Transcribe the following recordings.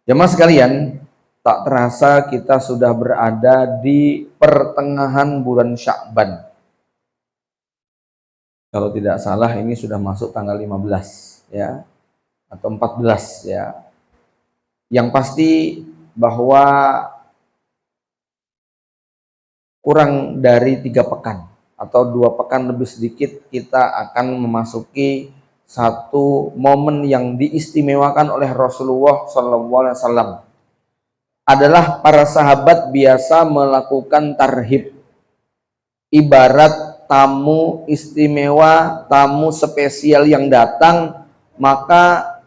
Jemaah sekalian, tak terasa kita sudah berada di pertengahan bulan Sya'ban. Kalau tidak salah ini sudah masuk tanggal 15 ya, atau 14 ya. Yang pasti bahwa kurang dari 3 pekan atau 2 pekan lebih sedikit kita akan memasuki satu momen yang diistimewakan oleh Rasulullah SAW. Adalah para sahabat biasa melakukan tarhib, ibarat tamu istimewa, tamu spesial yang datang. Maka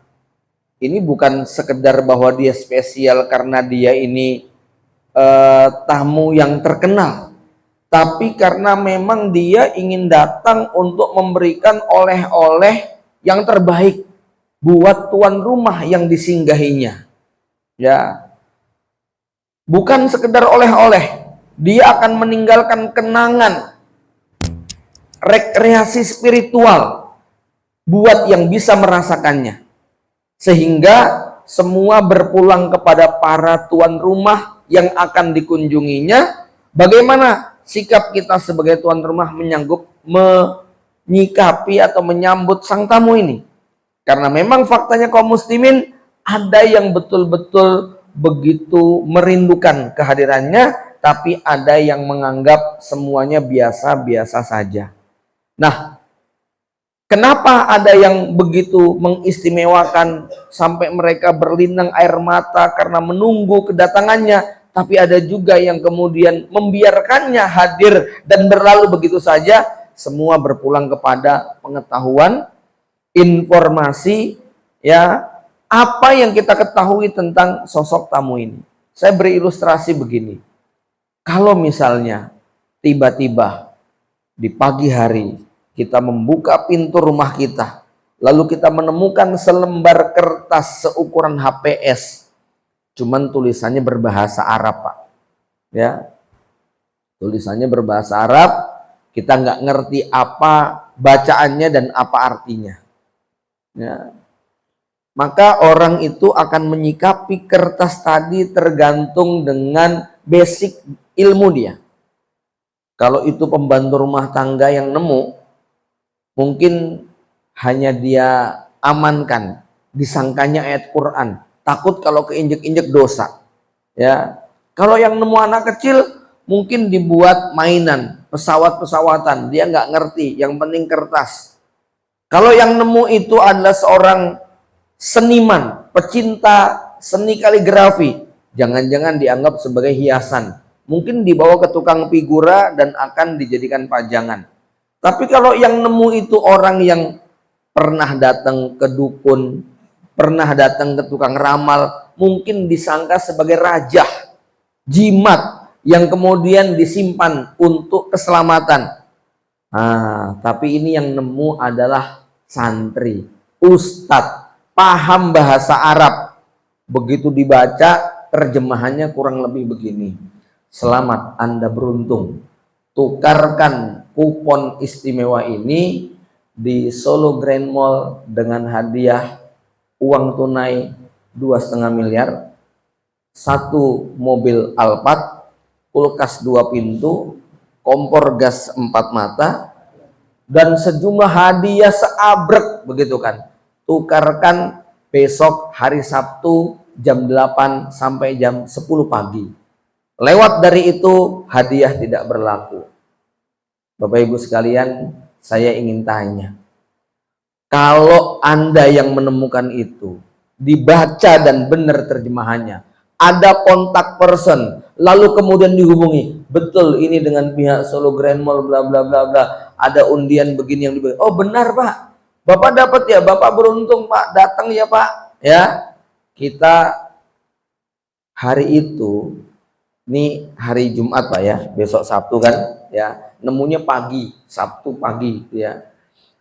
ini bukan sekedar bahwa dia spesial karena dia ini tamu yang terkenal, tapi karena memang dia ingin datang untuk memberikan oleh-oleh yang terbaik buat tuan rumah yang disinggahinya. Ya, bukan sekedar oleh-oleh, dia akan meninggalkan kenangan, rekreasi spiritual buat yang bisa merasakannya. Sehingga semua berpulang kepada para tuan rumah yang akan dikunjunginya. Bagaimana sikap kita sebagai tuan rumah menyikapi atau menyambut sang tamu ini? Karena memang faktanya kaum muslimin ada yang betul-betul begitu merindukan kehadirannya, tapi ada yang menganggap semuanya biasa-biasa saja. Nah, kenapa ada yang begitu mengistimewakan sampai mereka berlinang air mata karena menunggu kedatangannya, tapi ada juga yang kemudian membiarkannya hadir dan berlalu begitu saja. Semua berpulang kepada pengetahuan, informasi, ya, apa yang kita ketahui tentang sosok tamu ini. Saya beri ilustrasi begini. Kalau misalnya tiba-tiba di pagi hari kita membuka pintu rumah kita, lalu kita menemukan selembar kertas seukuran HPS, cuman tulisannya berbahasa Arab, Pak. Ya, tulisannya berbahasa Arab, kita nggak ngerti apa bacaannya dan apa artinya. Ya. Maka orang itu akan menyikapi kertas tadi tergantung dengan basic ilmu dia. Kalau itu pembantu rumah tangga yang nemu, mungkin hanya dia amankan, disangkanya ayat Quran, takut kalau keinjek-injek dosa. Ya, kalau yang nemu anak kecil mungkin dibuat mainan, pesawat-pesawatan, dia nggak ngerti, yang penting kertas. Kalau yang nemu itu adalah seorang seniman, pecinta seni kaligrafi, jangan-jangan dianggap sebagai hiasan, mungkin dibawa ke tukang figura dan akan dijadikan pajangan. Tapi kalau yang nemu itu orang yang pernah datang ke dukun, pernah datang ke tukang ramal, mungkin disangka sebagai rajah, jimat yang kemudian disimpan untuk keselamatan. Tapi ini yang nemu adalah santri, ustadz, paham bahasa Arab. Begitu dibaca, terjemahannya kurang lebih begini: selamat, Anda beruntung. Tukarkan kupon istimewa ini di Solo Grand Mall dengan hadiah uang tunai 2,5 miliar, 1 mobil Alphard, kulkas 2 pintu, kompor gas 4 mata, dan sejumlah hadiah seabrek, begitu kan. Tukarkan besok hari Sabtu jam 8 sampai jam 10 pagi. Lewat dari itu hadiah tidak berlaku. Bapak Ibu sekalian, saya ingin tanya, kalau Anda yang menemukan itu, dibaca dan benar terjemahannya, ada kontak person, lalu kemudian dihubungi, betul ini dengan pihak Solo Grand Mall bla bla bla bla, ada undian begini yang diberi. Oh benar Pak, Bapak dapat ya, Bapak beruntung Pak, datang ya Pak. Ya, kita hari itu, ini hari Jumat Pak ya, besok Sabtu kan, ya, nemunya pagi, Sabtu pagi, ya.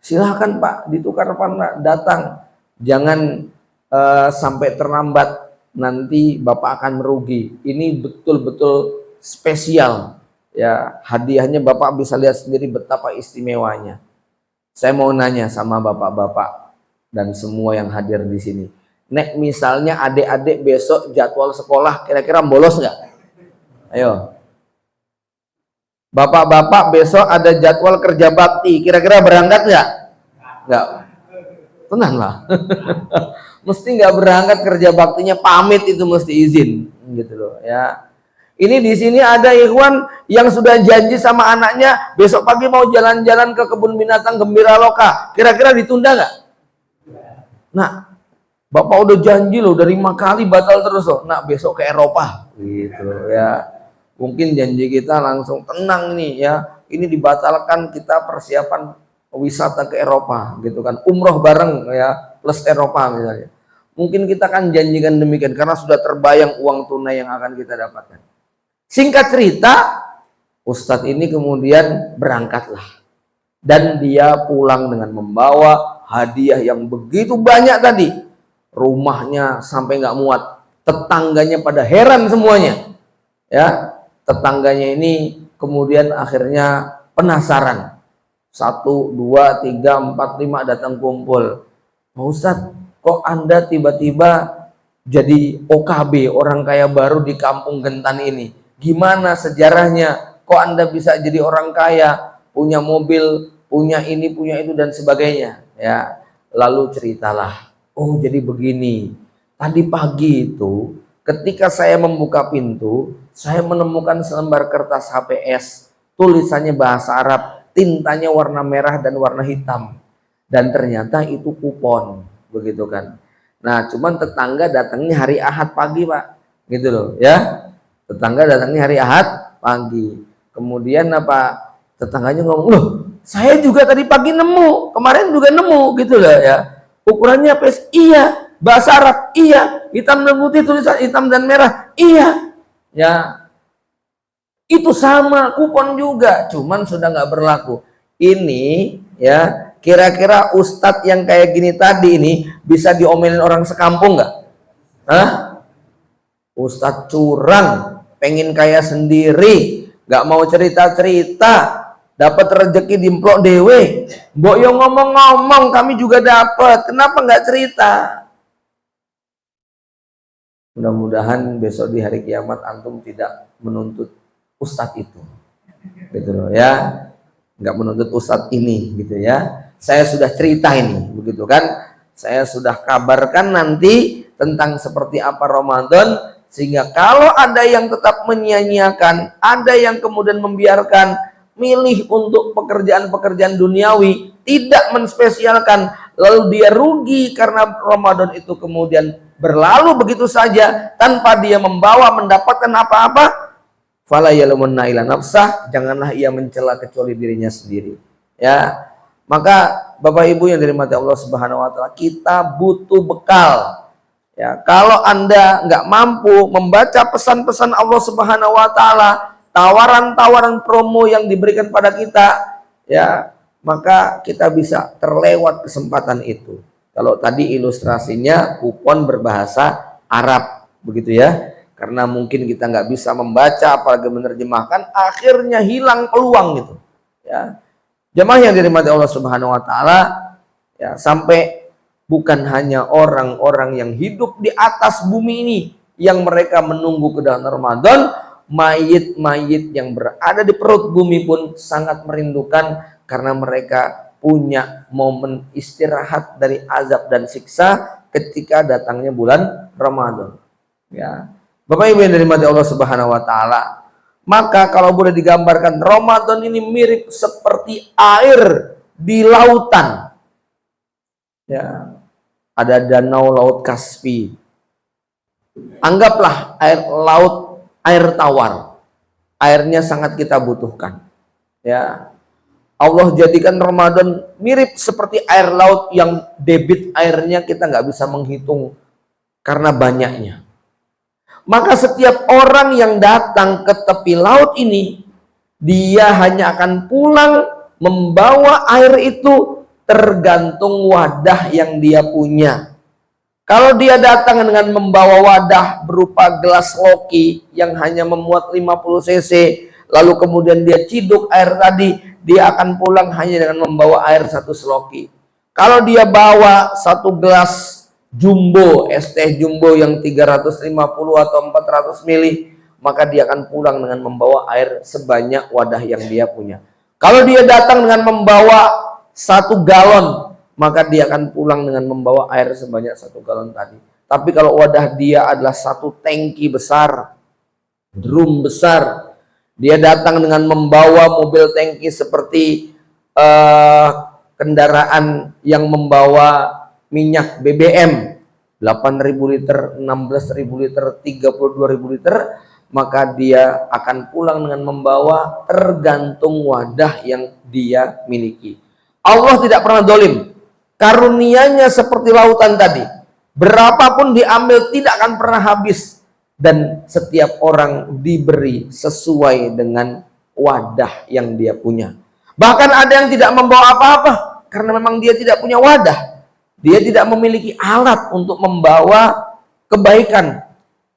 Silahkan Pak, ditukar Pak, datang, jangan sampai terlambat, nanti Bapak akan merugi. Ini betul-betul spesial, ya, hadiahnya Bapak bisa lihat sendiri betapa istimewanya. Saya mau nanya sama bapak-bapak dan semua yang hadir di sini, Nek misalnya adik-adik besok jadwal sekolah kira-kira bolos nggak? Ayo. Bapak-bapak besok ada jadwal kerja bakti, kira-kira berangkat nggak? Nggak. Tenang lah. Mesti nggak berangkat kerja baktinya, pamit itu mesti izin, gitu loh ya. Ini di sini ada ikhwan yang sudah janji sama anaknya besok pagi mau jalan-jalan ke kebun binatang Gembira Loka, kira-kira ditunda nggak? Nah, Bapak udah janji loh dari 5 kali batal terus loh. Nah, besok ke Eropa gitu ya. Mungkin janji kita langsung tenang nih ya. Ini dibatalkan, kita persiapan wisata ke Eropa gitu kan. Umroh bareng ya plus Eropa misalnya. Mungkin kita kan janjikan demikian karena sudah terbayang uang tunai yang akan kita dapatkan. Singkat cerita, Ustadz ini kemudian berangkatlah. Dan dia pulang dengan membawa hadiah yang begitu banyak tadi. Rumahnya sampai nggak muat, tetangganya pada heran semuanya ya. Tetangganya ini kemudian akhirnya penasaran, 1, 2, 3, 4, 5 datang kumpul. Pak Ustadz, kok Anda tiba-tiba jadi OKB, orang kaya baru di kampung Gentan ini? Gimana sejarahnya? Kok Anda bisa jadi orang kaya, punya mobil, punya ini, punya itu dan sebagainya ya. Lalu ceritalah. Oh, jadi begini. Tadi pagi itu, ketika saya membuka pintu, saya menemukan selembar kertas HPS, tulisannya bahasa Arab, tintanya warna merah dan warna hitam. Dan ternyata itu kupon, begitu kan. Nah, cuman tetangga datangnya hari Ahad pagi, Pak. Gitu loh, ya. Tetangga datangnya hari Ahad pagi. Kemudian apa? Tetangganya ngomong, "Loh, saya juga tadi pagi nemu, kemarin juga nemu," gitu loh ya. Ukurannya PS, iya. Bahasa Arab, iya. Hitam dan putih, tulisan hitam dan merah, iya. Ya, itu sama, kupon juga, cuman sudah nggak berlaku. Ini ya, kira-kira ustadz yang kayak gini tadi ini bisa diomelin orang sekampung nggak? Hah? Ustadz curang, pengen kaya sendiri, nggak mau cerita-cerita. Dapat rezeki dimplok dewe, mbok yo ngomong-ngomong kami juga dapat, kenapa nggak cerita? Mudah-mudahan besok di hari kiamat antum tidak menuntut ustadz itu, gitu loh ya, nggak menuntut ustadz ini, gitu ya. Saya sudah cerita ini, begitu kan? Saya sudah kabarkan nanti tentang seperti apa Ramadan, sehingga kalau ada yang tetap menyia-nyiakan, ada yang kemudian membiarkan, milih untuk pekerjaan-pekerjaan duniawi, tidak menspesialkan, lalu dia rugi karena Ramadan itu kemudian berlalu begitu saja tanpa dia mendapatkan apa-apa. Fala yalumunna ila nafsah, janganlah ia mencela kecuali dirinya sendiri. Ya, maka Bapak Ibu yang dirahmati Allah Subhanahu wa taala, kita butuh bekal. Ya, kalau Anda nggak mampu membaca pesan-pesan Allah Subhanahu wa taala, tawaran-tawaran promo yang diberikan pada kita, ya, maka kita bisa terlewat kesempatan itu. Kalau tadi ilustrasinya kupon berbahasa Arab, begitu ya, karena mungkin kita nggak bisa membaca apalagi menerjemahkan, akhirnya hilang peluang gitu. Ya, jemaah yang dirahmati Allah Subhanahu Wa Taala, ya, sampai bukan hanya orang-orang yang hidup di atas bumi ini yang mereka menunggu kedatangan Ramadan, mayit-mayit yang berada di perut bumi pun sangat merindukan karena mereka punya momen istirahat dari azab dan siksa ketika datangnya bulan Ramadan. Ya, Bapak Ibu yang dirahmati Allah Subhanahu wa taala, maka kalau boleh digambarkan, Ramadan ini mirip seperti air di lautan. Ya, ada danau Laut Kaspi. Anggaplah air tawar, airnya sangat kita butuhkan. Ya, Allah jadikan Ramadan mirip seperti air laut yang debit airnya kita nggak bisa menghitung karena banyaknya. Maka setiap orang yang datang ke tepi laut ini, dia hanya akan pulang membawa air itu tergantung wadah yang dia punya. Kalau dia datang dengan membawa wadah berupa gelas loki yang hanya memuat 50 cc, lalu kemudian dia ciduk air tadi, dia akan pulang hanya dengan membawa air 1 seloki. Kalau dia bawa 1 gelas jumbo, es teh jumbo yang 350 atau 400 mili, maka dia akan pulang dengan membawa air sebanyak wadah yang dia punya. Kalau dia datang dengan membawa 1 galon, maka dia akan pulang dengan membawa air sebanyak 1 galon tadi. Tapi kalau wadah dia adalah 1 tangki besar, drum besar, dia datang dengan membawa mobil tangki seperti kendaraan yang membawa minyak BBM 8.000 liter, 16.000 liter, 32.000 liter, maka dia akan pulang dengan membawa tergantung wadah yang dia miliki. Allah tidak pernah dolim. Karunia-Nya seperti lautan tadi, berapapun diambil tidak akan pernah habis, dan setiap orang diberi sesuai dengan wadah yang dia punya. Bahkan ada yang tidak membawa apa-apa karena memang dia tidak punya wadah. Dia tidak memiliki alat untuk membawa kebaikan,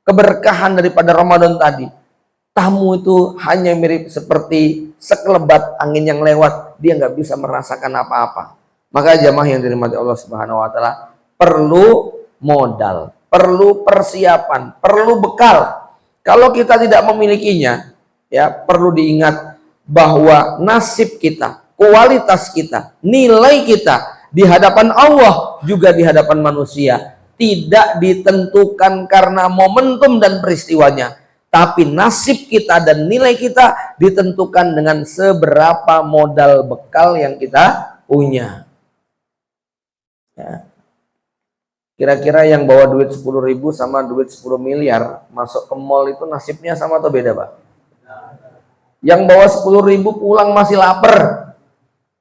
keberkahan daripada Ramadan tadi. Tamu itu hanya mirip seperti sekelebat angin yang lewat, dia nggak bisa merasakan apa-apa. Maka jamaah yang dirahmati Allah Subhanahu wa taala, perlu modal, perlu persiapan, perlu bekal. Kalau kita tidak memilikinya, ya perlu diingat bahwa nasib kita, kualitas kita, nilai kita di hadapan Allah juga di hadapan manusia tidak ditentukan karena momentum dan peristiwanya, tapi nasib kita dan nilai kita ditentukan dengan seberapa modal bekal yang kita punya. Ya. Kira-kira yang bawa duit 10.000 sama duit 10 miliar masuk ke mall itu nasibnya sama atau beda, Pak? Yang bawa 10.000 pulang masih lapar.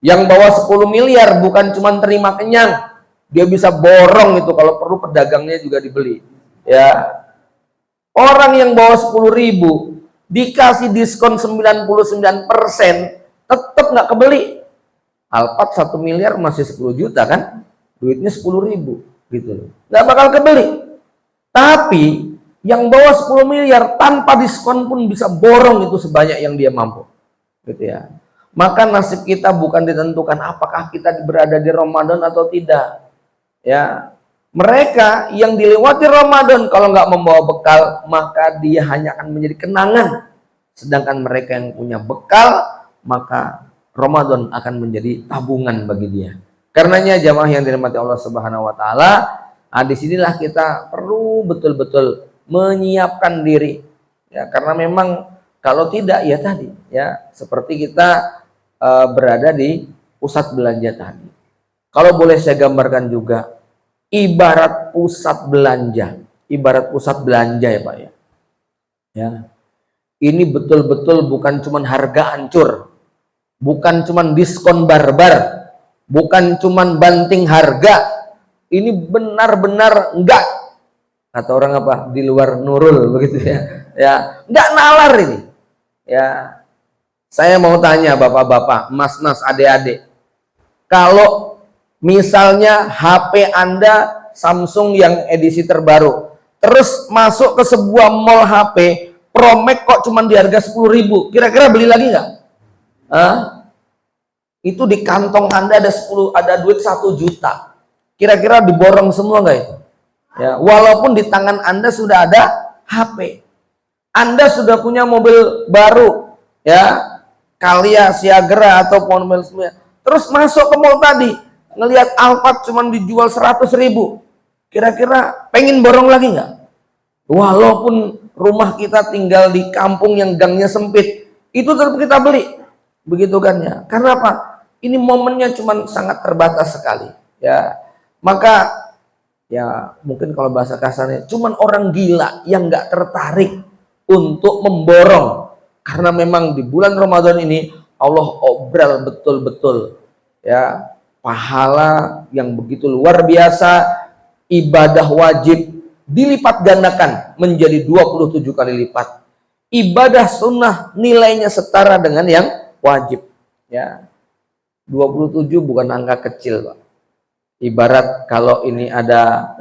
Yang bawa 10 miliar bukan cuma terima kenyang, dia bisa borong itu, kalau perlu pedagangnya juga dibeli. Ya. Orang yang bawa 10.000 dikasih diskon 99%, tetap nggak kebeli. Alphard 1 miliar masih 10 juta kan? Duitnya 10.000 gitu loh. Nggak bakal kebeli. Tapi yang bawa 10 miliar tanpa diskon pun bisa borong itu sebanyak yang dia mampu. Gitu ya. Maka nasib kita bukan ditentukan apakah kita berada di Ramadan atau tidak. Ya. Mereka yang dilewati Ramadan kalau nggak membawa bekal, maka dia hanya akan menjadi kenangan. Sedangkan mereka yang punya bekal, maka Ramadan akan menjadi tabungan bagi dia. Karenanya jamaah yang dirahmati Allah Subhanahu wa taala, disinilah kita perlu betul-betul menyiapkan diri. Ya, karena memang kalau tidak ya tadi, ya seperti kita berada di pusat belanja tadi. Kalau boleh saya gambarkan juga, ibarat pusat belanja, ya Pak ya. Ya. Ini betul-betul bukan cuman harga hancur, bukan cuman diskon barbar, bukan cuman banting harga. Ini benar-benar enggak, kata orang apa, di luar nurul begitu ya. Ya, enggak nalar ini. Ya. Saya mau tanya bapak-bapak, mas-mas, adik-adik. Kalau misalnya HP Anda Samsung yang edisi terbaru, terus masuk ke sebuah mall HP Pro Max kok cuma di harga 10.000, kira-kira beli lagi nggak? Itu di kantong Anda ada duit 1 juta, kira-kira diborong semua nggak itu? Ya, walaupun di tangan Anda sudah ada HP, Anda sudah punya mobil baru, ya Kalia, Siagra atau mobil semua, terus masuk ke mall tadi ngelihat Alphard cuma dijual 100.000, kira-kira pengen borong lagi nggak? Walaupun rumah kita tinggal di kampung yang gangnya sempit, itu tetap kita beli, begitu kan ya? Karena apa? Ini momennya cuma sangat terbatas sekali, ya. Maka ya mungkin kalau bahasa kasarnya, cuman orang gila yang nggak tertarik untuk memborong, karena memang di bulan Ramadan ini Allah obral betul-betul, ya, pahala yang begitu luar biasa, ibadah wajib dilipat gandakan menjadi 27 kali lipat. Ibadah sunnah nilainya setara dengan yang wajib. Ya, 27 bukan angka kecil, Pak. Ibarat kalau ini ada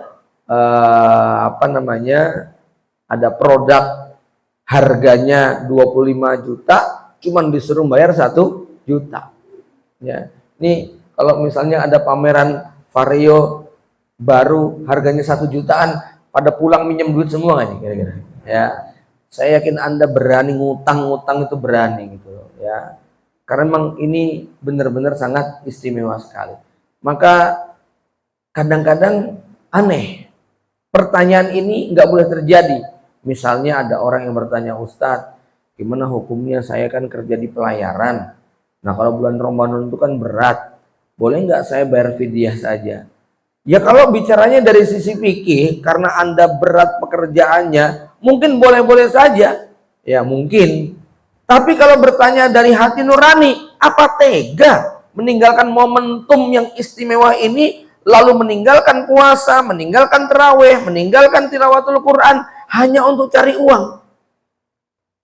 ada produk harganya 25 juta, cuman disuruh bayar 1 juta. Ya, ini kalau misalnya ada pameran Vario baru harganya 1 jutaan, pada pulang minjem duit semua nggak nih kira-kira? Ya, saya yakin Anda berani ngutang itu berani gitu loh, ya. Karena memang ini benar-benar sangat istimewa sekali. Maka kadang-kadang aneh, pertanyaan ini nggak boleh terjadi. Misalnya ada orang yang bertanya, Ustadz, gimana hukumnya, saya kan kerja di pelayaran. Nah kalau bulan Ramadan itu kan berat, boleh nggak saya bayar fidyah saja? Ya kalau bicaranya dari sisi fikih, karena Anda berat pekerjaannya, mungkin boleh-boleh saja. Ya mungkin. Tapi kalau bertanya dari hati nurani, apa tega meninggalkan momentum yang istimewa ini, lalu meninggalkan puasa, meninggalkan terawih, meninggalkan tilawatul Quran, hanya untuk cari uang?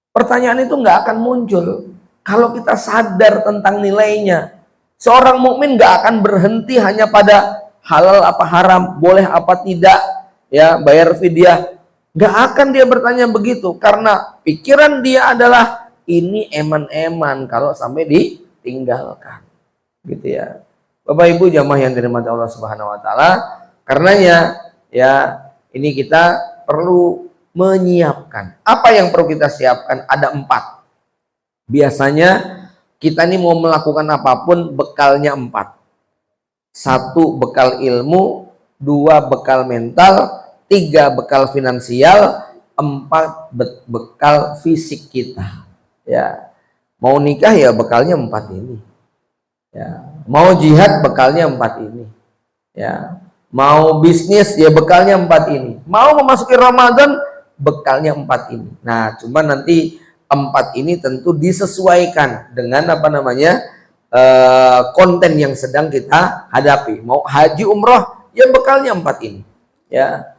Pertanyaan itu nggak akan muncul kalau kita sadar tentang nilainya. Seorang mukmin nggak akan berhenti hanya pada halal apa haram, boleh apa tidak, ya bayar fidyah. Nggak akan dia bertanya begitu, karena pikiran dia adalah ini eman-eman kalau sampai ditinggalkan, gitu ya. Bapak Ibu jamaah yang dirahmati Allah Subhanahu Wa Taala, karenanya ya ini kita perlu menyiapkan. Apa yang perlu kita siapkan? Ada 4. Biasanya kita ini mau melakukan apapun bekalnya 4. 1 bekal ilmu, 2 bekal mental, 3 bekal finansial, 4 bekal fisik kita. Ya, mau nikah ya bekalnya 4 ini. Ya, mau jihad bekalnya 4 ini. Ya, mau bisnis ya bekalnya 4 ini. Mau memasuki Ramadan bekalnya 4 ini. Nah, cuma nanti 4 ini tentu disesuaikan dengan apa namanya konten yang sedang kita hadapi. Mau haji umroh ya bekalnya 4 ini. Ya,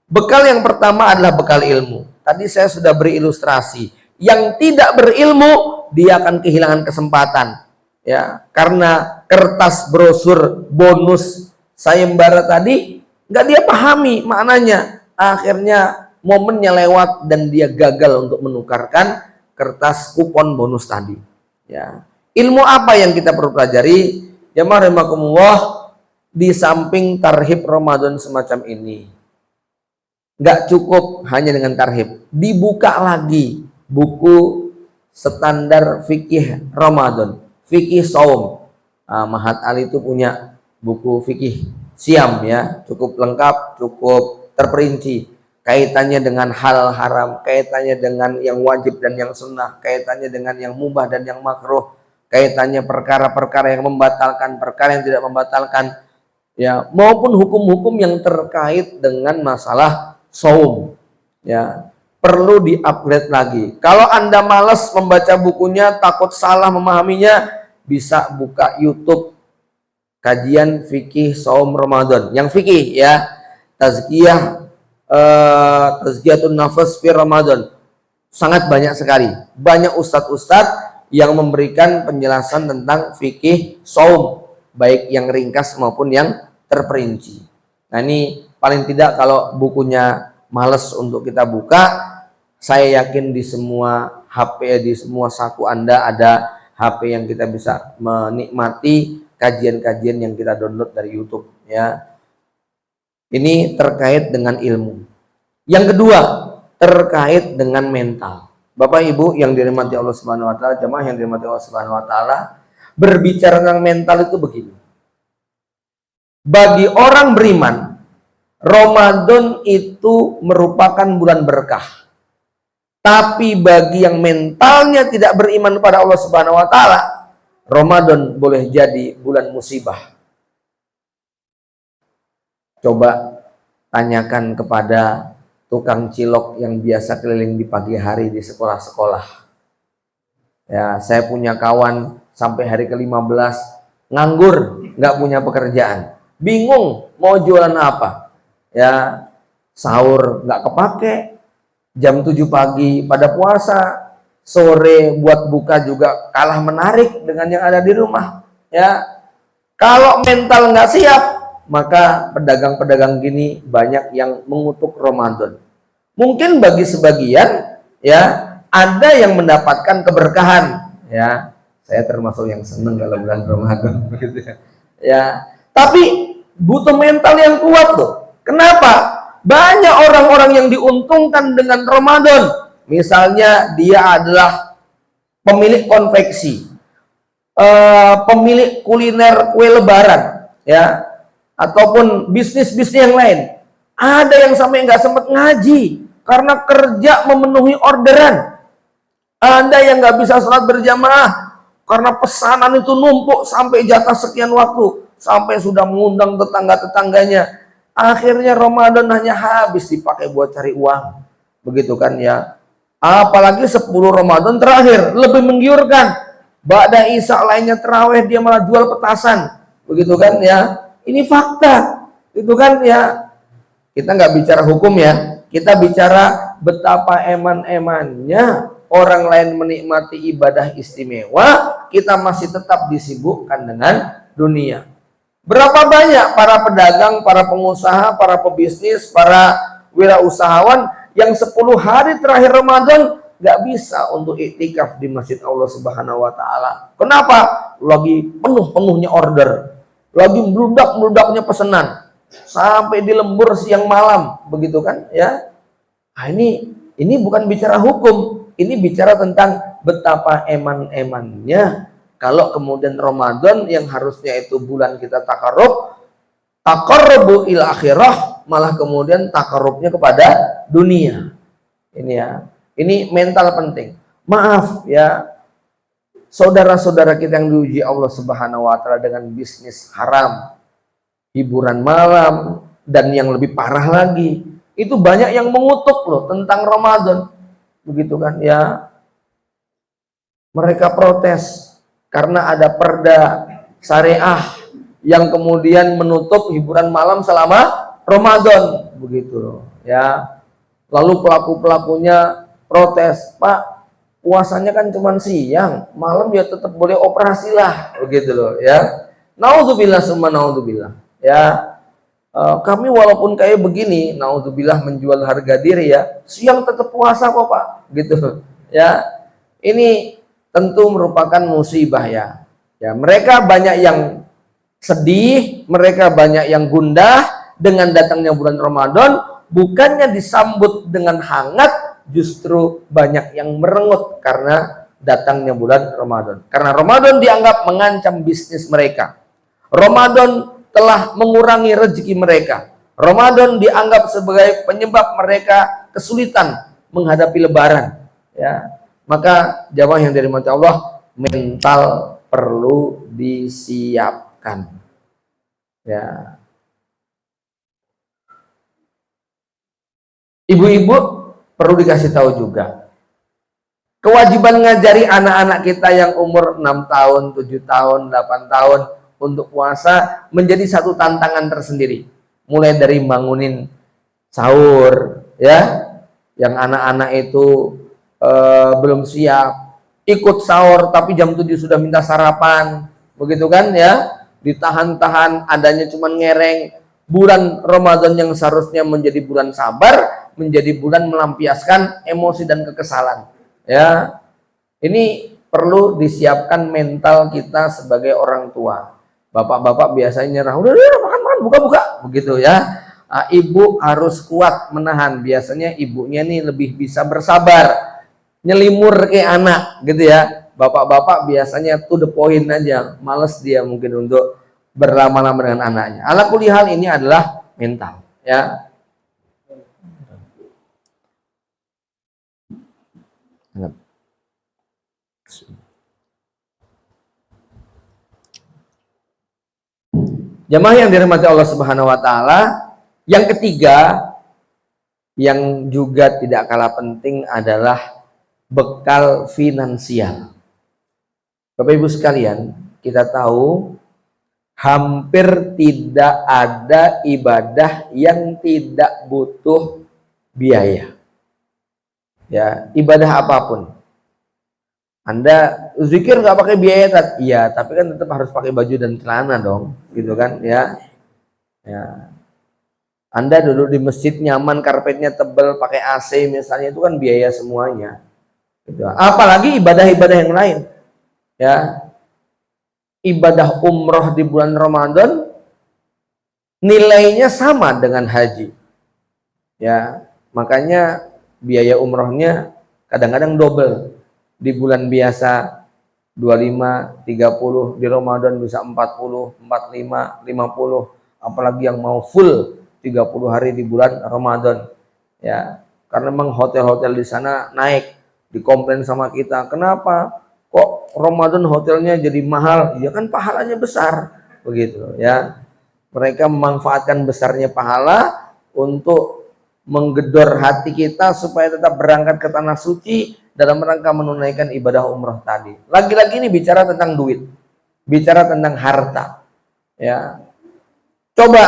bekal yang pertama adalah bekal ilmu. Tadi saya sudah beri ilustrasi. Yang tidak berilmu dia akan kehilangan kesempatan. Ya, karena kertas brosur bonus sayembara tadi nggak dia pahami maknanya. Akhirnya momennya lewat dan dia gagal untuk menukarkan kertas kupon bonus tadi. Ya. Ilmu apa yang kita perlu pelajari? Jamaah rahimakumullah, di samping tarhib Ramadan semacam ini, nggak cukup hanya dengan tarhib. Dibuka lagi buku standar fikih Ramadan, fikih saum. Mahat Ali itu punya buku fikih siam ya, cukup lengkap, cukup terperinci. Kaitannya dengan halal haram, kaitannya dengan yang wajib dan yang sunnah, kaitannya dengan yang mubah dan yang makruh, kaitannya perkara-perkara yang membatalkan, perkara yang tidak membatalkan, ya, maupun hukum-hukum yang terkait dengan masalah saum, ya, perlu di-upgrade lagi. Kalau Anda malas membaca bukunya, takut salah memahaminya, bisa buka YouTube kajian fikih saum Ramadan, yang fikih ya, tazkiyatun nafas fi Ramadan. Sangat banyak sekali, banyak ustadz-ustadz yang memberikan penjelasan tentang fikih saum, baik yang ringkas maupun yang terperinci. Nah ini paling tidak kalau bukunya males untuk kita buka, saya yakin di semua HP, di semua saku Anda ada HP yang kita bisa menikmati kajian-kajian yang kita download dari YouTube ya. Ini terkait dengan ilmu. Yang kedua, terkait dengan mental. Bapak Ibu yang dirahmati Allah Subhanahu Wa Taala, jemaah yang dirahmati Allah Subhanahu Wa Taala, berbicara tentang mental itu begini. Bagi orang beriman, Ramadan itu merupakan bulan berkah. Tapi bagi yang mentalnya tidak beriman kepada Allah Subhanahu Wa Taala, Ramadan boleh jadi bulan musibah. Coba tanyakan kepada tukang cilok yang biasa keliling di pagi hari di sekolah-sekolah. Ya, saya punya kawan sampai hari ke-15 nganggur, nggak punya pekerjaan, bingung mau jualan apa. Ya, sahur nggak kepake, jam 7 pagi pada puasa, sore buat buka juga kalah menarik dengan yang ada di rumah. Ya, kalau mental nggak siap, maka pedagang-pedagang gini banyak yang mengutuk Ramadan. Mungkin bagi sebagian ya ada yang mendapatkan keberkahan ya. Saya termasuk yang senang kalau bulan Ramadan begitu ya. Ya, tapi butuh mental yang kuat loh. Kenapa? Banyak orang-orang yang diuntungkan dengan Ramadan. Misalnya dia adalah pemilik konveksi, pemilik kuliner kue lebaran, ya, ataupun bisnis-bisnis yang lain. Ada yang sampai nggak sempat ngaji karena kerja memenuhi orderan. Ada yang nggak bisa sholat berjamaah karena pesanan itu numpuk sampai jatah sekian waktu, sampai sudah mengundang tetangga-tetangganya. Akhirnya Ramadan hanya habis dipakai buat cari uang, begitu kan ya. Apalagi 10 Ramadan terakhir lebih menggiurkan. Ba'da Isya lainnya terawih dia malah jual petasan, begitu kan ya. Ini fakta, itu kan ya. Kita nggak bicara hukum ya, kita bicara betapa eman-emannya orang lain menikmati ibadah istimewa, kita masih tetap disibukkan dengan dunia. Berapa banyak para pedagang, para pengusaha, para pebisnis, para wirausahawan yang 10 hari terakhir Ramadan nggak bisa untuk iktikaf di Masjid Allah Subhanahu wa Ta'ala. Kenapa? Lagi penuh-penuhnya order, lagi meludak-meludaknya pesanan, sampai di lembur siang malam, begitu kan ya. Nah, ini bukan bicara hukum, ini bicara tentang betapa eman-emannya kalau kemudian Ramadan yang harusnya itu bulan kita taqarrubu ila akhirah, malah kemudian takarrubnya kepada dunia. Ini ya, ini mental penting. Maaf ya, saudara-saudara kita yang diuji Allah Subhanahu wa Ta'ala dengan bisnis haram, hiburan malam, dan yang lebih parah lagi, itu banyak yang mengutuk loh tentang Ramadan, begitu kan ya. Mereka protes karena ada perda syariah yang kemudian menutup hiburan malam selama Ramadan, begitu loh ya. Lalu pelaku-pelakunya protes, Pak, puasanya kan cuma siang, malam ya tetap boleh operasi lah, begitu loh ya. Naudzubillah summa naudzubillah ya. Kami walaupun kayak begini, naudzubillah menjual harga diri ya, siang tetap puasa kok Pak, gitu ya. Ini tentu merupakan musibah ya. Ya, mereka banyak yang sedih, mereka banyak yang gundah dengan datangnya bulan Ramadan, bukannya disambut dengan hangat, justru banyak yang merengut karena datangnya bulan Ramadan. Karena Ramadan dianggap mengancam bisnis mereka. Ramadan telah mengurangi rezeki mereka. Ramadan dianggap sebagai penyebab mereka kesulitan menghadapi Lebaran. Ya, maka jamaah yang dirahmati Allah, mental perlu disiapkan. Ya. Ibu-ibu perlu dikasih tahu juga. Kewajiban ngajari anak-anak kita yang umur 6 tahun, 7 tahun, 8 tahun untuk puasa menjadi satu tantangan tersendiri. Mulai dari bangunin sahur, ya, yang anak-anak itu belum siap, ikut sahur tapi jam 7 sudah minta sarapan, begitu kan ya, ditahan-tahan, adanya cuman ngereng. Bulan Ramadan yang seharusnya menjadi bulan sabar, menjadi bulan melampiaskan emosi dan kekesalan. Ya, ini perlu disiapkan mental kita sebagai orang tua. Bapak-bapak biasanya nyerah, udah makan, buka-buka, begitu ya. Ibu harus kuat menahan. Biasanya ibunya nih lebih bisa bersabar, nyelimur ke anak, gitu ya. Bapak-bapak biasanya to the point aja, males dia mungkin untuk berlama-lama dengan anaknya. Ala kulli hal ini adalah mental, ya. Jamaah yang dirahmati Allah Subhanahu wa Ta'ala, yang ketiga yang juga tidak kalah penting adalah bekal finansial. Bapak Ibu sekalian, kita tahu hampir tidak ada ibadah yang tidak butuh biaya. Ya, ibadah apapun. Anda zikir nggak pakai biaya, iya, tapi kan tetap harus pakai baju dan celana dong, gitu kan, ya. Ya. Anda duduk di masjid nyaman, karpetnya tebal, pakai AC misalnya, itu kan biaya semuanya. Gitu. Apalagi ibadah-ibadah yang lain, ya. Ibadah umroh di bulan Ramadan nilainya sama dengan haji. Ya, makanya biaya umrohnya kadang-kadang double. Di bulan biasa 25, 30, di Ramadan bisa 40, 45, 50, apalagi yang mau full 30 hari di bulan Ramadan. Ya, karena memang hotel-hotel di sana naik, dikomplain sama kita, kenapa kok Ramadan hotelnya jadi mahal? Ya kan pahalanya besar, begitu ya. Mereka memanfaatkan besarnya pahala untuk menggedor hati kita supaya tetap berangkat ke tanah suci dalam rangka menunaikan ibadah umroh tadi. Lagi-lagi ini bicara tentang duit, bicara tentang harta. Ya, coba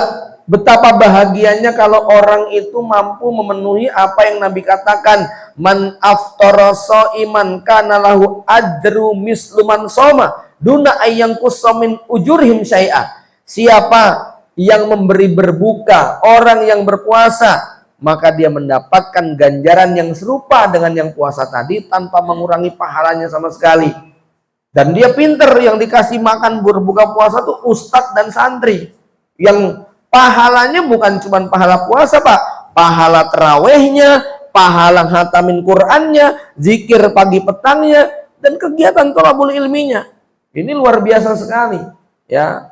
betapa bahagianya kalau orang itu mampu memenuhi apa yang Nabi katakan, man aftara shaiman kana lahu ajru mislu man shoma duna ayyangkussa min ujurhim syai'a. Siapa yang memberi berbuka orang yang berpuasa, maka dia mendapatkan ganjaran yang serupa dengan yang puasa tadi tanpa mengurangi pahalanya sama sekali. Dan dia pinter, yang dikasih makan berbuka puasa tuh ustadz dan santri, yang pahalanya bukan cuma pahala puasa, Pak, pahala terawihnya, pahala hatamin Qur'annya, zikir pagi petangnya, dan kegiatan thalabul ilminya. Ini luar biasa sekali ya.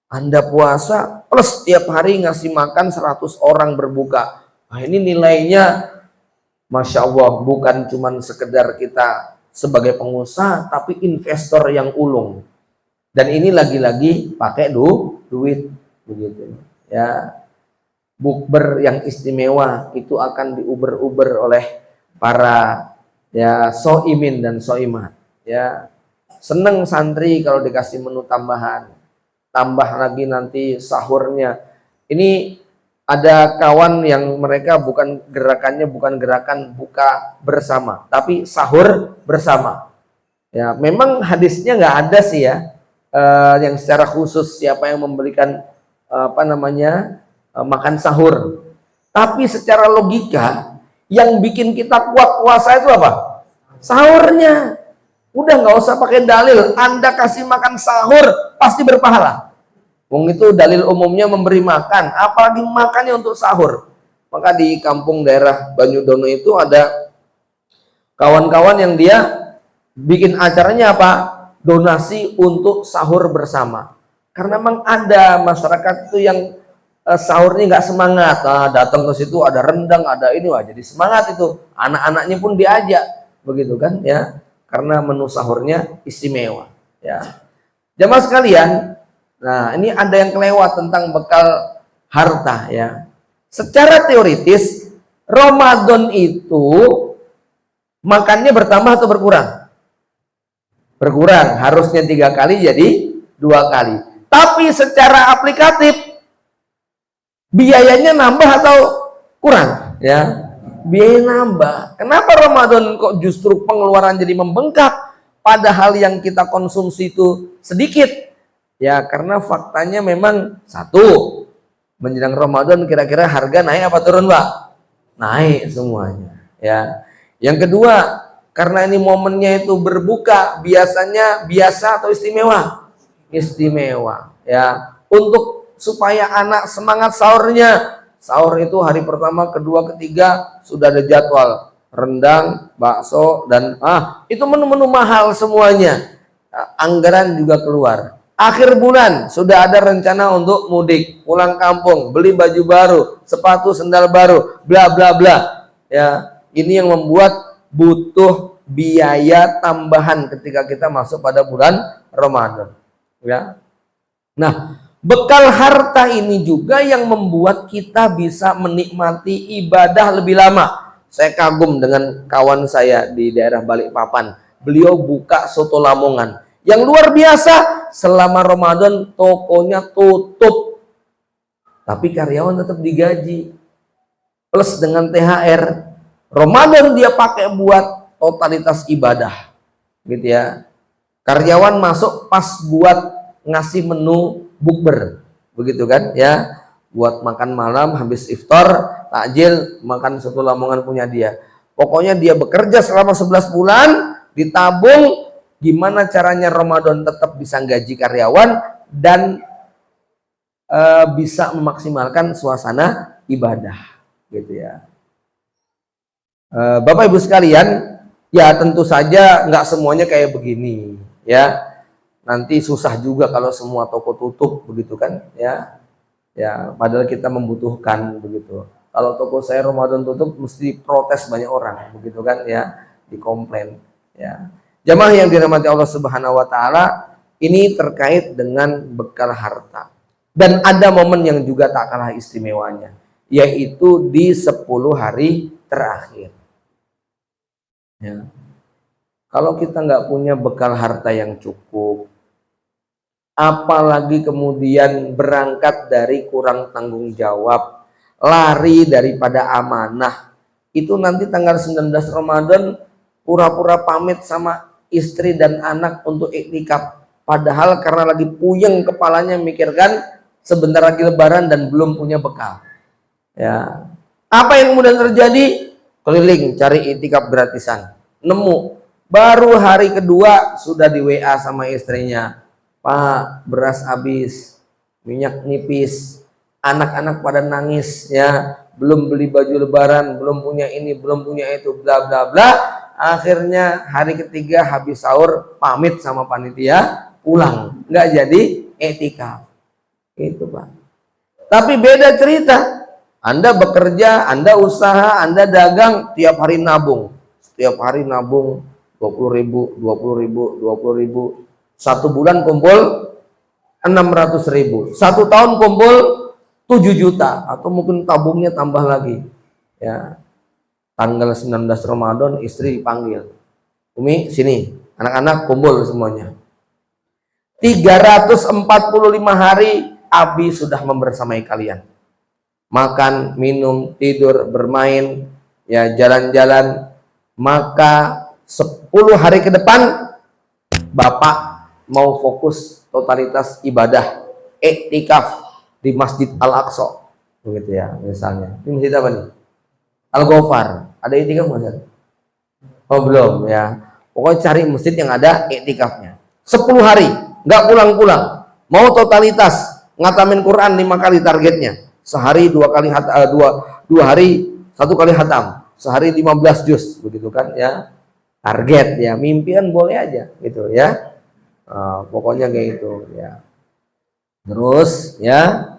Anda puasa plus tiap hari ngasih makan 100 orang berbuka. Nah, ini nilainya Masya Allah, bukan cuma sekedar kita sebagai pengusaha, tapi investor yang ulung. Dan ini lagi-lagi pakai duit begitu ya. Bukber yang istimewa itu akan diuber-uber oleh para ya soimin dan soimah ya. Seneng santri kalau dikasih menu tambahan, tambah lagi nanti sahurnya. Ini ada kawan yang mereka gerakannya bukan gerakan buka bersama, tapi sahur bersama. Ya, memang hadisnya nggak ada sih ya, yang secara khusus siapa yang memberikan makan sahur. Tapi secara logika yang bikin kita kuat puasa itu apa? Sahurnya. Udah nggak usah pakai dalil. Anda kasih makan sahur pasti berpahala. Wong itu dalil umumnya memberi makan, apalagi makannya untuk sahur. Maka di kampung daerah Banyudono itu ada kawan-kawan yang dia bikin acaranya apa? Donasi untuk sahur bersama. Karena memang ada masyarakat itu yang sahurnya nggak semangat. Nah, datang ke situ ada rendang, ada ini, wah jadi semangat itu. Anak-anaknya pun diajak, begitu kan ya? Karena menu sahurnya istimewa. Ya, jamaah sekalian. Nah, ini ada yang kelewat tentang bekal harta ya. Secara teoritis Ramadan itu makannya bertambah atau berkurang? Berkurang, harusnya 3 kali jadi 2 kali. Tapi secara aplikatif biayanya nambah atau kurang? Ya, biaya nambah. Kenapa Ramadan kok justru pengeluaran jadi membengkak padahal yang kita konsumsi itu sedikit? Ya, karena faktanya memang satu, menjelang Ramadan kira-kira harga naik apa turun, Pak? Naik semuanya ya. Yang kedua, karena ini momennya itu berbuka, biasanya biasa atau istimewa? Istimewa ya. Untuk supaya anak semangat sahurnya, sahur itu hari pertama, kedua, ketiga sudah ada jadwal, rendang, bakso, dan itu menu-menu mahal semuanya. Anggaran juga keluar. Akhir bulan sudah ada rencana untuk mudik, pulang kampung, beli baju baru, sepatu sendal baru, bla bla bla. Ya, ini yang membuat butuh biaya tambahan ketika kita masuk pada bulan Ramadan. Ya. Nah, bekal harta ini juga yang membuat kita bisa menikmati ibadah lebih lama. Saya kagum dengan kawan saya di daerah Balikpapan. Beliau buka soto Lamongan. Yang luar biasa, selama Ramadan tokonya tutup. Tapi karyawan tetap digaji. Plus dengan THR. Ramadan dia pakai buat totalitas ibadah. Gitu ya. Karyawan masuk pas buat ngasih menu bukber. Begitu kan ya. Buat makan malam habis iftar, takjil, makan soto Lamongan punya dia. Pokoknya dia bekerja selama 11 bulan, ditabung. Gimana caranya Ramadan tetap bisa gaji karyawan dan bisa memaksimalkan suasana ibadah, gitu ya. Bapak Ibu sekalian, ya tentu saja nggak semuanya kayak begini, ya. Nanti susah juga kalau semua toko tutup, begitu kan, ya. Ya, padahal kita membutuhkan begitu. Kalau toko saya Ramadan tutup, mesti protes banyak orang, begitu kan, ya, dikomplain, ya. Jamaah yang dirahmati Allah Subhanahu Wa Taala, ini terkait dengan bekal harta. Dan ada momen yang juga tak kalah istimewanya, yaitu di 10 hari terakhir. Ya. Kalau kita nggak punya bekal harta yang cukup, apalagi kemudian berangkat dari kurang tanggung jawab, lari daripada amanah, itu nanti tanggal 19 Ramadan pura-pura pamit sama istri dan anak untuk iktikaf, padahal karena lagi puyeng kepalanya mikirkan sebentar lagi lebaran dan belum punya bekal. Ya, apa yang kemudian terjadi? Keliling cari iktikaf gratisan, nemu, baru hari kedua sudah di WA sama istrinya, Pak, beras habis, minyak nipis, anak-anak pada nangis, ya, belum beli baju lebaran, belum punya ini, belum punya itu, bla bla bla. Akhirnya hari ketiga habis sahur pamit sama panitia, pulang, nggak jadi iktikaf. Itu Pak. Tapi beda cerita. Anda bekerja, Anda usaha, Anda dagang, tiap hari nabung. Setiap hari nabung 20.000, 20.000, 20.000. 1 bulan kumpul 600.000. 1 tahun kumpul 7 juta. Atau mungkin tabungnya tambah lagi. Ya. Tanggal 19 Ramadan istri dipanggil. Umi, sini. Anak-anak kumpul semuanya. 345 hari Abi sudah membersamai kalian. Makan, minum, tidur, bermain, ya, jalan-jalan. Maka 10 hari ke depan Bapak mau fokus totalitas ibadah iktikaf di Masjid Al-Aqsa, begitu ya, misalnya. Ini masjid apa nih? Al-Ghafar. Ada iktikaf nggak? Oh belum, ya. Pokoknya cari masjid yang ada iktikafnya. 10 hari, nggak pulang-pulang. Mau totalitas, ngatamin Quran 5 kali targetnya. Sehari 2 kali dua hari 1 kali hatam. Sehari 15 juz, begitu kan, ya. Target, ya, mimpian boleh aja, gitu ya. Pokoknya kayak gitu, ya. Terus, ya,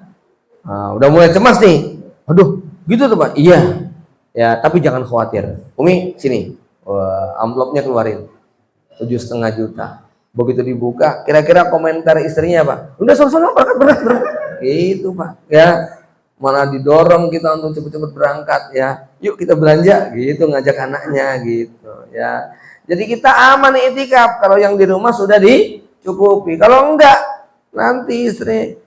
udah mulai cemas nih. Aduh, gitu tuh Pak. Iya, ya, tapi jangan khawatir. Umi, sini. Amplopnya keluarin. 7,5 juta. Begitu dibuka, kira-kira komentar istrinya apa? Udah sono berangkat. Gitu Pak, ya. Malah didorong kita untuk cepet-cepet berangkat, ya. Yuk kita belanja, gitu, ngajak anaknya, gitu, ya. Jadi kita aman iktikaf kalau yang di rumah sudah dicukupi. Kalau enggak, nanti istri,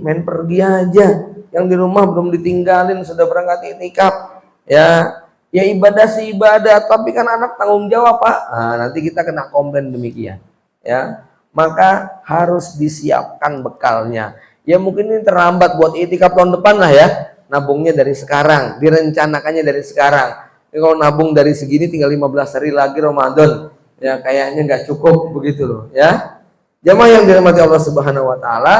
main pergi aja. Yang di rumah belum ditinggalin sudah berangkat iktikaf, ya. Ya ibadah sih ibadah, tapi kan anak tanggung jawab Pak. Nanti kita kena komplain demikian, ya. Maka harus disiapkan bekalnya. Ya mungkin ini terlambat buat iktikaf tahun depan lah, ya. Nabungnya dari sekarang, direncanakannya dari sekarang. Jadi kalau nabung dari segini tinggal 15 hari lagi Ramadan, ya kayaknya nggak cukup begitu loh, ya. Jamaah yang dirahmati Allah Subhanahu Wa Taala,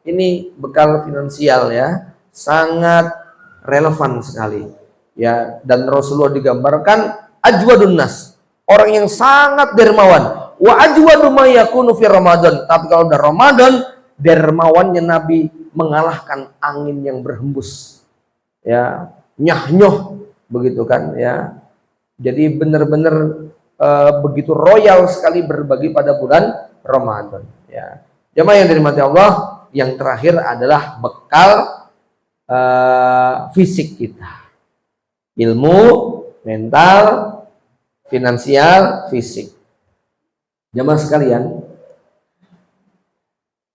ini bekal finansial, ya, sangat relevan sekali, ya. Dan Rasulullah digambarkan ajwadun nas, orang yang sangat dermawan. Wa ajwadu ma yakunu fi Ramadan. Tapi kalau udah Ramadan, dermawannya Nabi mengalahkan angin yang berhembus, ya, nyah-nyoh, begitu kan, ya. Jadi benar-benar begitu royal sekali berbagi pada bulan Ramadan, ya. Jamaah yang dirahmati Allah, yang terakhir adalah bekal fisik kita, ilmu, mental, finansial, fisik. Jamaah sekalian,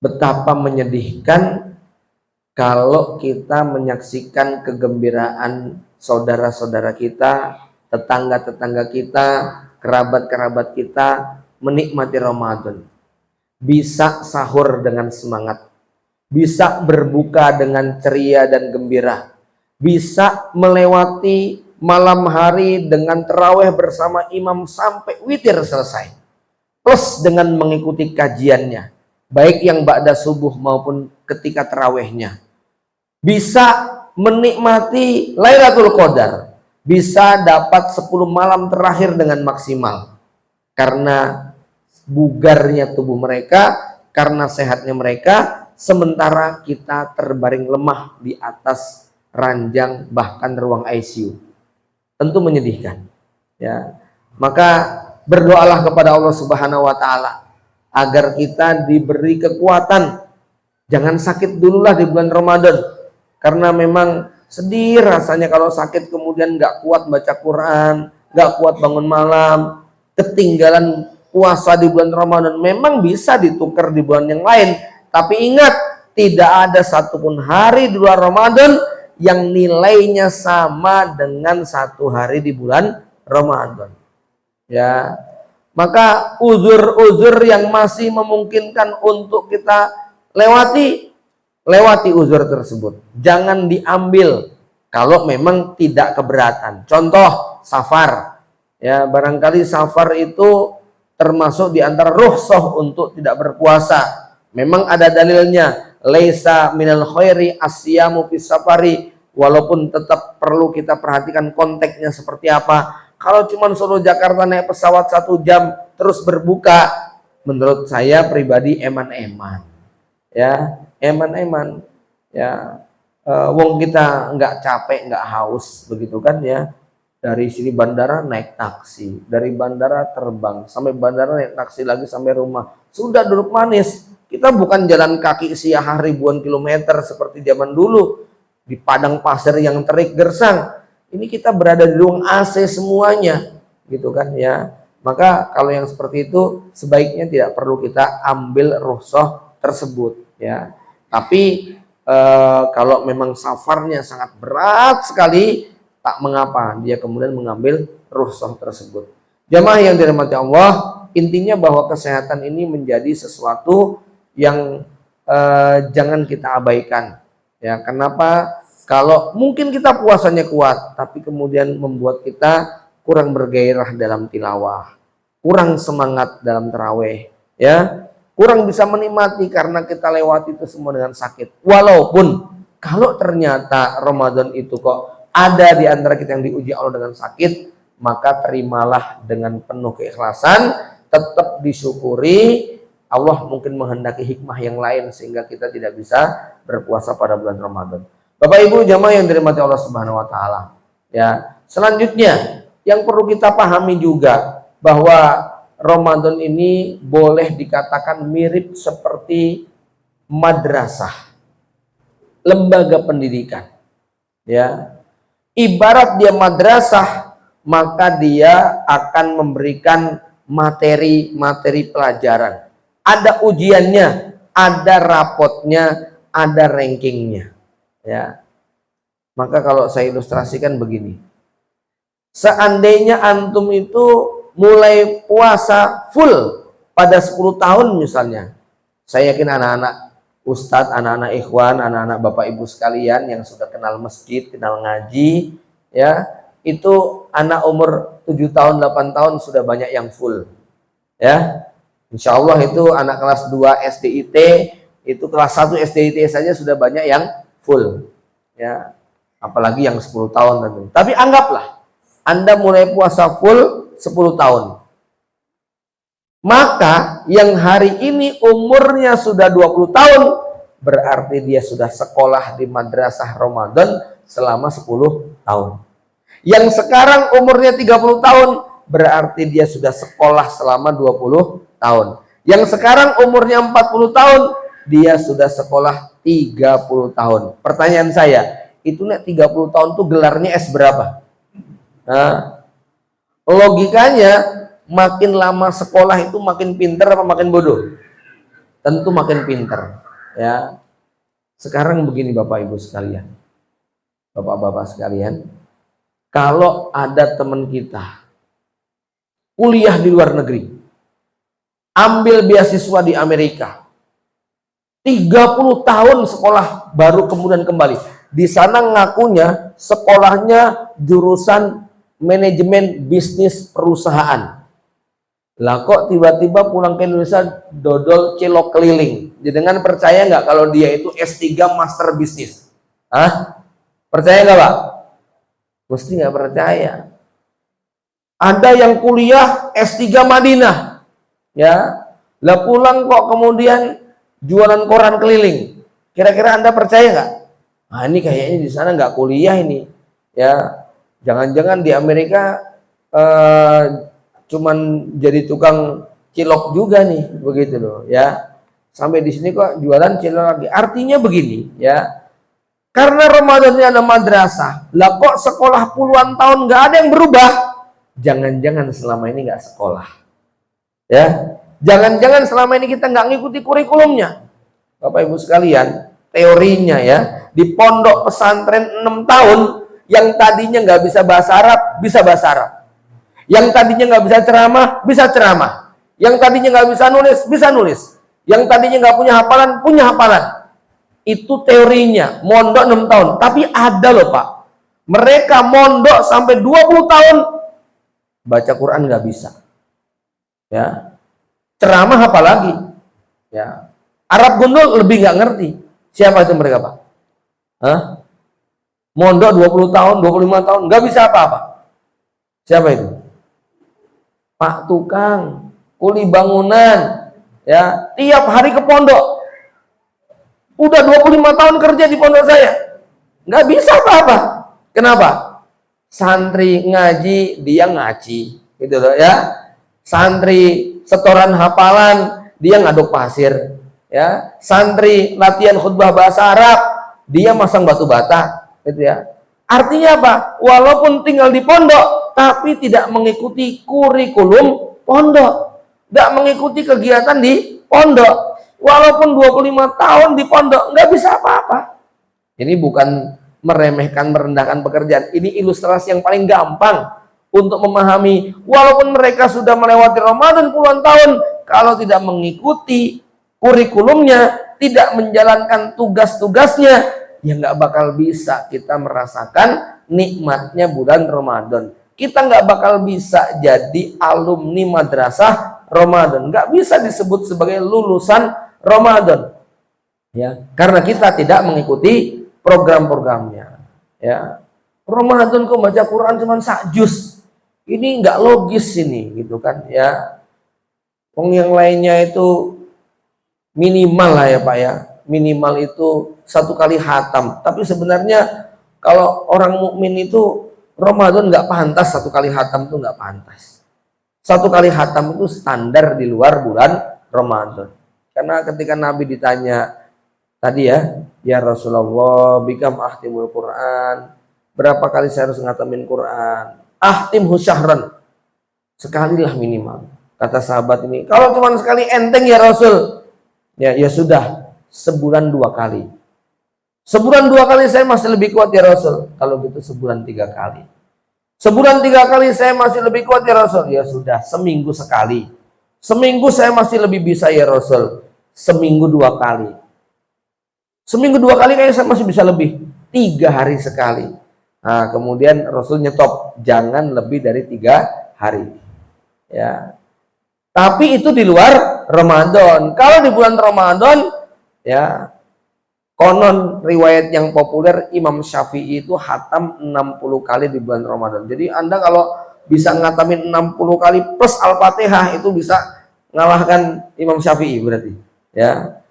betapa menyedihkan kalau kita menyaksikan kegembiraan saudara-saudara kita, tetangga-tetangga kita, kerabat-kerabat kita menikmati Ramadan. Bisa sahur dengan semangat, bisa berbuka dengan ceria dan gembira, bisa melewati malam hari dengan tarawih bersama imam sampai witir selesai, plus dengan mengikuti kajiannya. baik yang ba'da subuh maupun ketika tarawihnya. Bisa menikmati Lailatul Qadar, bisa dapat 10 malam terakhir dengan maksimal. Karena bugarnya tubuh mereka, karena sehatnya mereka, sementara kita terbaring lemah di atas ranjang bahkan ruang ICU. Tentu menyedihkan. Ya, maka berdoalah kepada Allah Subhanahu wa taala agar kita diberi kekuatan. Jangan sakit dululah di bulan Ramadan, karena memang sedih rasanya kalau sakit kemudian nggak kuat baca Quran, nggak kuat bangun malam, ketinggalan puasa di bulan Ramadan. Memang bisa ditukar di bulan yang lain, tapi ingat, tidak ada satupun hari di bulan Ramadan yang nilainya sama dengan satu hari di bulan Ramadan. Ya, maka uzur-uzur yang masih memungkinkan untuk kita lewati uzur tersebut. Jangan diambil kalau memang tidak keberatan. Contoh safar. Ya, barangkali safar itu termasuk di antara rukhsah untuk tidak berpuasa. Memang ada dalilnya. Laisa minal khairi asyamu fis safari. Walaupun tetap perlu kita perhatikan konteksnya seperti apa. Kalau cuma suruh Jakarta naik pesawat 1 jam terus berbuka, menurut saya pribadi eman-eman. Ya, eman-eman. Ya, wong kita nggak capek, nggak haus, begitu kan ya. Dari sini bandara naik taksi, dari bandara terbang, sampai bandara naik taksi lagi sampai rumah. Sudah duduk manis. Kita bukan jalan kaki siah ribuan kilometer seperti zaman dulu di padang pasir yang terik gersang. Ini kita berada di ruang AC semuanya, gitu kan ya. Maka kalau yang seperti itu sebaiknya tidak perlu kita ambil rukhsah tersebut ya. Tapi kalau memang safarnya sangat berat sekali, tak mengapa dia kemudian mengambil rukhsah tersebut. Jamaah yang dirahmati Allah, intinya bahwa kesehatan ini menjadi sesuatu yang jangan kita abaikan. Ya, kenapa? Kalau mungkin kita puasanya kuat, tapi kemudian membuat kita kurang bergairah dalam tilawah, kurang semangat dalam tarawih, ya, kurang bisa menikmati karena kita lewati itu semua dengan sakit. Walaupun kalau ternyata Ramadan itu kok ada di antara kita yang diuji Allah dengan sakit, maka terimalah dengan penuh keikhlasan, tetap disyukuri. Allah mungkin menghendaki hikmah yang lain sehingga kita tidak bisa berpuasa pada bulan Ramadan. Bapak Ibu jamaah yang dirahmati Allah Subhanahu wa taala. Ya, selanjutnya yang perlu kita pahami juga bahwa Ramadan ini boleh dikatakan mirip seperti madrasah, lembaga pendidikan. Ya. Ibarat dia madrasah, maka dia akan memberikan materi-materi pelajaran. Ada ujiannya, ada rapotnya, ada rankingnya. Ya, maka kalau saya ilustrasikan begini, seandainya antum itu mulai puasa full pada 10 tahun misalnya, saya yakin anak-anak ustadz, anak-anak ikhwan, anak-anak bapak ibu sekalian yang sudah kenal masjid, kenal ngaji, ya, itu anak umur 7 tahun, 8 tahun sudah banyak yang full. Ya, insya Allah itu anak kelas 2 SDIT, itu kelas 1 SDIT saja sudah banyak yang full, ya, apalagi yang 10 tahun tentu. Tapi anggaplah Anda mulai puasa full 10 tahun. Maka yang hari ini umurnya sudah 20 tahun, berarti dia sudah sekolah di madrasah Ramadan selama 10 tahun. Yang sekarang umurnya 30 tahun, berarti dia sudah sekolah selama 20 tahun. Yang sekarang umurnya 40 tahun, dia sudah sekolah 30 tahun. Pertanyaan saya, itu nek 30 tahun tuh gelarnya S berapa? Nah, logikanya makin lama sekolah itu makin pinter apa makin bodoh? Tentu makin pinter. Ya. Sekarang begini Bapak Ibu sekalian, Bapak-bapak sekalian, kalau ada teman kita kuliah di luar negeri, ambil beasiswa di Amerika, 30 tahun sekolah baru kemudian kembali. Di sana ngakunya sekolahnya jurusan manajemen bisnis perusahaan. Lah kok tiba-tiba pulang ke Indonesia dodol cilok keliling? Dengan percaya nggak kalau dia itu S3 Master Bisnis? Hah? Percaya nggak Pak? Mesti nggak percaya. Ada yang kuliah S3 Madinah, ya. Lah pulang kok kemudian jualan koran keliling. Kira-kira Anda percaya nggak? Nah ini kayaknya di sana nggak kuliah ini, ya. Jangan-jangan di Amerika cuman jadi tukang cilok juga nih, begitu loh, ya. Sampai di sini kok jualan cilok lagi. Artinya begini, ya. Karena Ramadannya ada madrasah, lah kok sekolah puluhan tahun nggak ada yang berubah? Jangan-jangan selama ini nggak sekolah, ya. Jangan-jangan selama ini kita nggak ngikuti kurikulumnya. Bapak Ibu sekalian, teorinya ya, di pondok pesantren 6 tahun, yang tadinya nggak bisa bahasa Arab, bisa bahasa Arab. Yang tadinya nggak bisa ceramah, bisa ceramah. Yang tadinya nggak bisa nulis, bisa nulis. Yang tadinya nggak punya hafalan, punya hafalan. Itu teorinya, mondok 6 tahun. Tapi ada loh Pak, mereka mondok sampai 20 tahun, baca Quran nggak bisa. Ya, ceramah apa lagi? Ya, Arab gundul lebih nggak ngerti. Siapa itu mereka Pak? Hah? Mondok 20 tahun, 25 tahun, nggak bisa apa-apa. Siapa itu? Pak tukang, kuli bangunan, ya, tiap hari ke pondok. Udah 25 tahun kerja di pondok saya. Nggak bisa apa-apa. Kenapa? Santri ngaji, dia ngaji. Gitu loh ya. Santri setoran hafalan, dia ngaduk pasir. Ya. Santri latihan khutbah bahasa Arab, dia masang batu bata. Gitu ya. Artinya apa? Walaupun tinggal di pondok, tapi tidak mengikuti kurikulum pondok. Tidak mengikuti kegiatan di pondok. Walaupun 25 tahun di pondok, nggak bisa apa-apa. Ini bukan meremehkan, merendahkan pekerjaan. Ini ilustrasi yang paling gampang untuk memahami. Walaupun mereka sudah melewati Ramadan puluhan tahun, kalau tidak mengikuti kurikulumnya, tidak menjalankan tugas-tugasnya, ya nggak bakal bisa kita merasakan nikmatnya bulan Ramadan. Kita nggak bakal bisa jadi alumni madrasah Ramadan, nggak bisa disebut sebagai lulusan Ramadan, ya, karena kita tidak mengikuti program-programnya. Ya, Ramadan kok baca Quran cuma sak juz, ini nggak logis ini, gitu kan? Ya, yang lainnya itu minimal lah ya Pak ya, minimal itu 1 kali khatam. Tapi sebenarnya kalau orang mukmin itu Ramadan nggak pantas 1 kali khatam, itu nggak pantas. 1 kali khatam itu standar di luar bulan Ramadan. Karena ketika Nabi ditanya tadi ya Rasulullah, bikam ahtimul Quran, berapa kali saya harus ngatamin Quran? Ahtimhu syahran, sekali lah minimal. Kata sahabat ini, kalau cuma sekali enteng ya Rasul, ya sudah, sebulan 2 kali. Sebulan 2 kali saya masih lebih kuat ya Rasul. Kalau gitu sebulan 3 kali. Sebulan 3 kali saya masih lebih kuat ya Rasul. Ya sudah, seminggu sekali. Seminggu saya masih lebih bisa ya Rasul. Seminggu 2 kali. Seminggu 2 kali kayaknya saya masih bisa lebih. 3 hari sekali. Nah, kemudian Rasul nyetop, jangan lebih dari 3 hari. Ya. Tapi itu di luar Ramadan. Kalau di bulan Ramadan, ya, konon riwayat yang populer Imam Syafi'i itu khatam 60 kali di bulan Ramadan. Jadi Anda kalau bisa ngatamin 60 kali plus Al-Fatihah, itu bisa ngalahkan Imam Syafi'i berarti. Ya,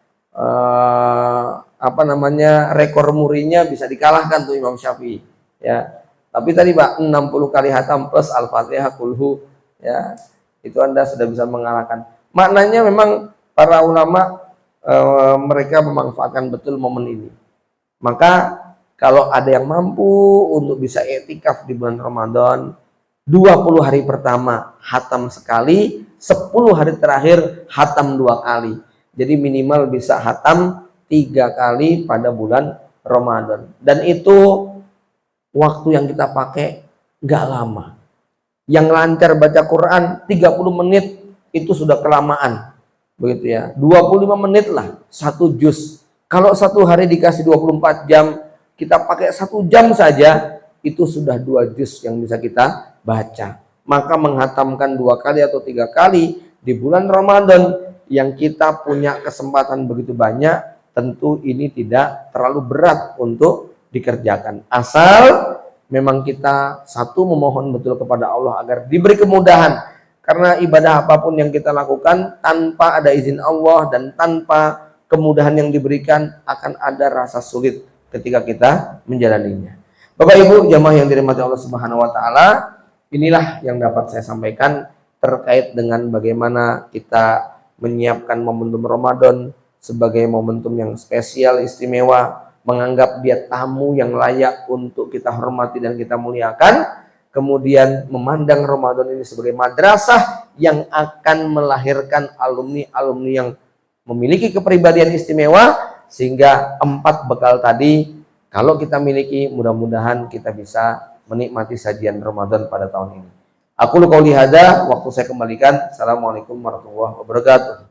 rekor murinya bisa dikalahkan tuh Imam Syafi'i. Ya, tapi tadi Pak 60 kali khatam plus Al-Fatihah kulhu, ya, itu Anda sudah bisa mengalahkan. Maknanya memang para ulama mereka memanfaatkan betul momen ini. Maka kalau ada yang mampu untuk bisa i'tikaf di bulan Ramadan, 20 hari pertama khatam sekali, 10 hari terakhir khatam 2 kali. Jadi minimal bisa khatam 3 kali pada bulan Ramadan. Dan itu waktu yang kita pakai nggak lama. Yang lancar baca Quran 30 menit itu sudah kelamaan. Begitu ya, 25 menit lah 1 juz. Kalau 1 hari dikasih 24 jam, kita pakai 1 jam saja, itu sudah 2 juz yang bisa kita baca. maka menghatamkan 2 kali atau 3 kali di bulan Ramadan yang kita punya kesempatan begitu banyak, tentu ini tidak terlalu berat untuk dikerjakan. Asal memang kita satu memohon betul kepada Allah agar diberi kemudahan. Karena ibadah apapun yang kita lakukan tanpa ada izin Allah dan tanpa kemudahan yang diberikan akan ada rasa sulit ketika kita menjalaninya. Bapak Ibu jamaah yang dirahmati Allah Subhanahu wa taala, inilah yang dapat saya sampaikan terkait dengan bagaimana kita menyiapkan momentum Ramadan sebagai momentum yang spesial, istimewa, menganggap dia tamu yang layak untuk kita hormati dan kita muliakan, kemudian memandang Ramadan ini sebagai madrasah yang akan melahirkan alumni-alumni yang memiliki kepribadian istimewa, sehingga 4 bekal tadi kalau kita miliki, mudah-mudahan kita bisa menikmati sajian Ramadan pada tahun ini. Aku qouli hadza, waktu saya kembalikan. Assalamualaikum warahmatullahi wabarakatuh.